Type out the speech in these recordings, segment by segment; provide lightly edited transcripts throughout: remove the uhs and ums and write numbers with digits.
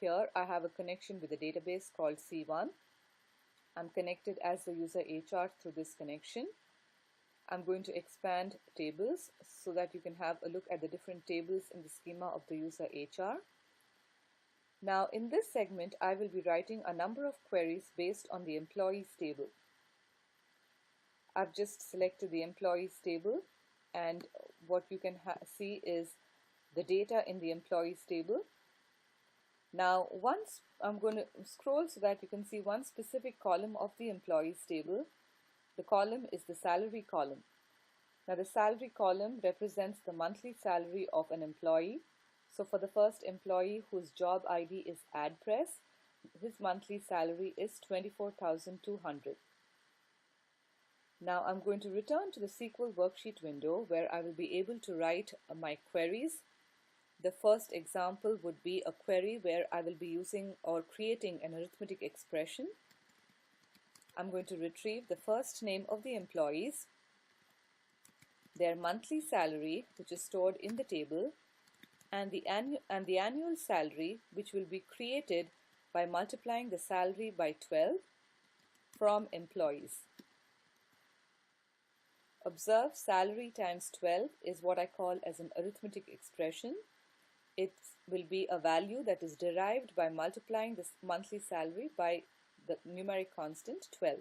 here I have a connection with a database called C1. I'm connected as the user HR through this connection. I'm going to expand tables so that you can have a look at the different tables in the schema of the user HR. Now in this segment, I will be writing a number of queries based on the employees table. I've just selected the employees table, and what you can see is the data in the employees table. Now once I'm going to scroll so that you can see one specific column of the employees table. The column is the salary column. Now the salary column represents the monthly salary of an employee. So for the first employee whose job ID is AdPress, his monthly salary is 24,200. Now I'm going to return to the SQL worksheet window where I will be able to write my queries. The first example would be a query where I will be using or creating an arithmetic expression. I'm going to retrieve the first name of the employees, their monthly salary, which is stored in the table, and the annual salary, which will be created by multiplying the salary by 12 from employees. Observe, salary times 12 is what I call as an arithmetic expression. It will be a value that is derived by multiplying this monthly salary by the numeric constant 12.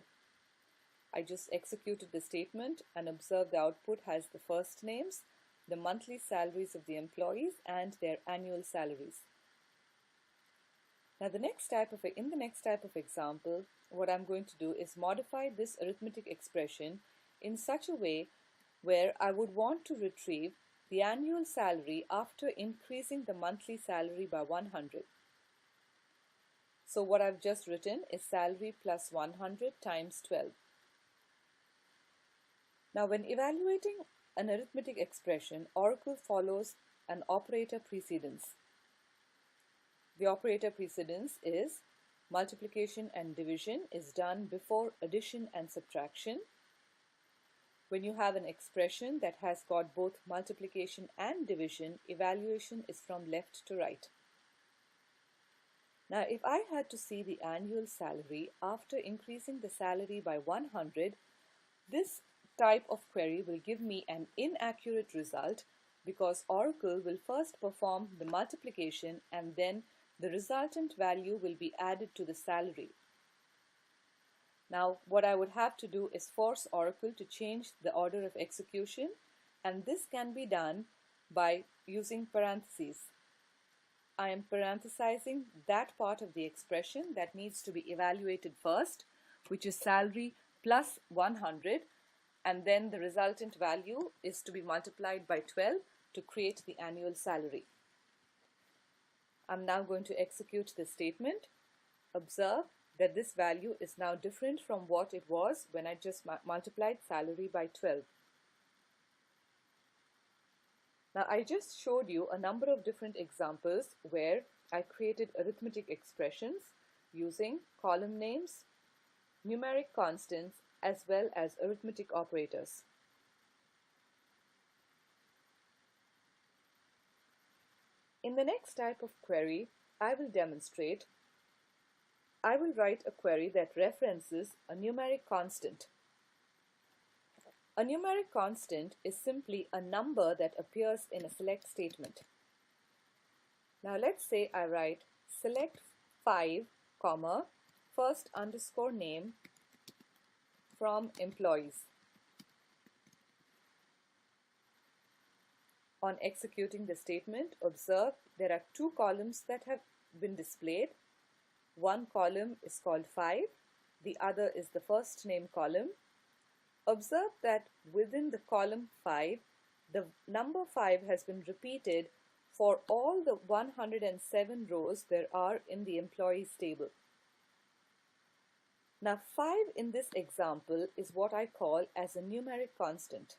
I just executed the statement and observe the output has the first names, the monthly salaries of the employees, and their annual salaries. Now in the next type of example, what I'm going to do is modify this arithmetic expression in such a way where I would want to retrieve the annual salary after increasing the monthly salary by 100. So what I've just written is salary plus 100 times 12. Now when evaluating an arithmetic expression, Oracle follows an operator precedence. The operator precedence is multiplication and division is done before addition and subtraction. When you have an expression that has got both multiplication and division, evaluation is from left to right. Now if I had to see the annual salary after increasing the salary by 100, this type of query will give me an inaccurate result because Oracle will first perform the multiplication and then the resultant value will be added to the salary. Now what I would have to do is force Oracle to change the order of execution, and this can be done by using parentheses. I am parenthesizing that part of the expression that needs to be evaluated first, which is salary plus 100, and then the resultant value is to be multiplied by 12 to create the annual salary. I'm now going to execute this statement. Observe that this value is now different from what it was when I just multiplied salary by 12. Now I just showed you a number of different examples where I created arithmetic expressions using column names, numeric constants, as well as arithmetic operators. In the next type of query, I will demonstrate. I will write a query that references a numeric constant. A numeric constant is simply a number that appears in a select statement. Now let's say I write select 5, first underscore name from employees. On executing the statement, observe there are two columns that have been displayed. One column is called 5, the other is the first name column. Observe that within the column 5, the number 5 has been repeated for all the 107 rows there are in the employees table. Now 5 in this example is what I call as a numeric constant.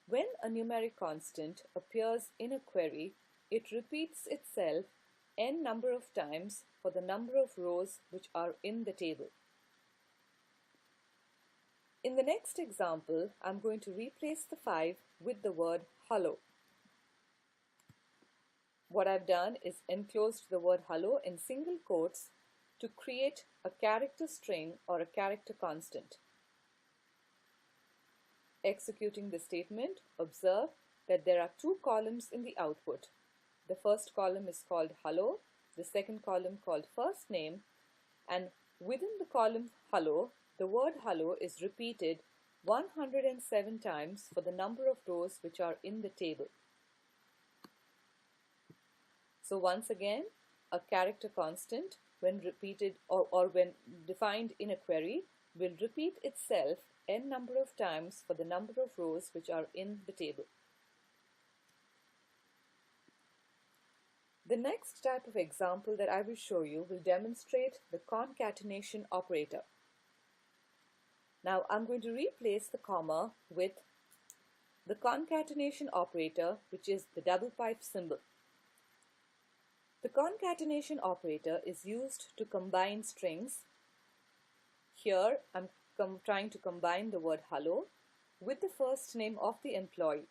When a numeric constant appears in a query, it repeats itself n number of times for the number of rows which are in the table. In the next example, I'm going to replace the 5 with the word hello. what I've done is enclosed the word hello in single quotes to create a character string or a character constant. Executing the statement, observe that there are two columns in the output. The first column is called hello, the second column called first name, and within the column hello, the word hello is repeated 107 times for the number of rows which are in the table. So once again, a character constant when repeated or when defined in a query will repeat itself n number of times for the number of rows which are in the table. The next type of example that I will show you will demonstrate the concatenation operator. Now I'm going to replace the comma with the concatenation operator, which is the double pipe symbol. The concatenation operator is used to combine strings. Here I'm trying to combine the word hello with the first name of the employee.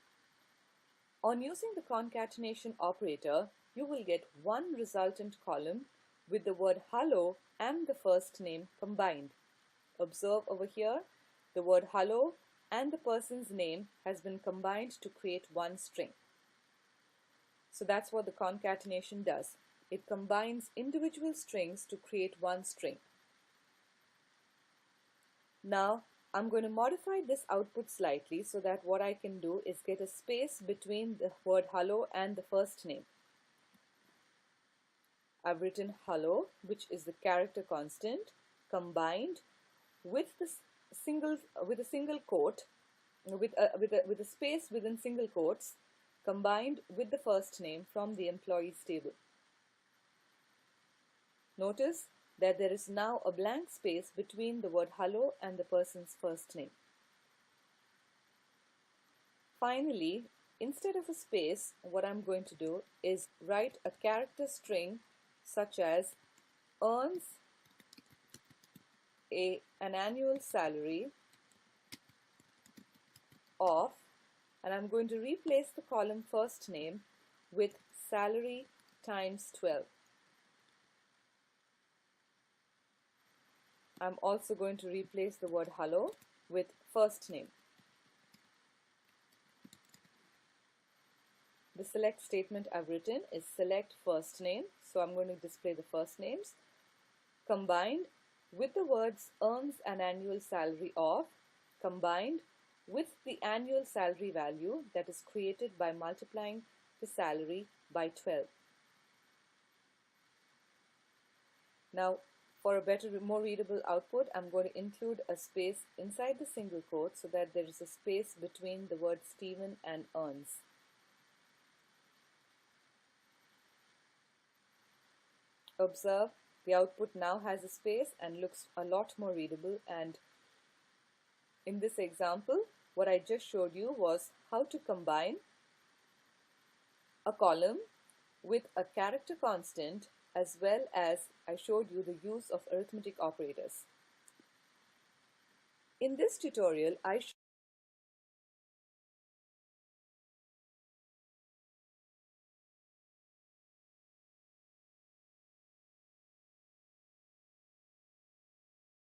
On using the concatenation operator, you will get one resultant column with the word hello and the first name combined. Observe over here, the word hello and the person's name has been combined to create one string. So that's what the concatenation does. It combines individual strings to create one string. Now I'm going to modify this output slightly so that what I can do is get a space between the word hello and the first name. I've written hello, which is the character constant, combined with a single quote, with a space within single quotes, combined with the first name from the employees table. Notice that there is now a blank space between the word hello and the person's first name. Finally, instead of a space, what I'm going to do is write a character string such as earns an annual salary of, and I'm going to replace the column first name with salary times 12. I'm also going to replace the word hello with first name. The select statement I've written is select first name, so I'm going to display the first names combined with the words earns an annual salary of, combined with the annual salary value that is created by multiplying the salary by 12. Now, for a better, more readable output, I'm going to include a space inside the single quote so that there is a space between the word Stephen and earns. Observe, the output now has a space and looks a lot more readable, and in this example, what I just showed you was how to combine a column with a character constant, as well as I showed you the use of arithmetic operators. In this tutorial, I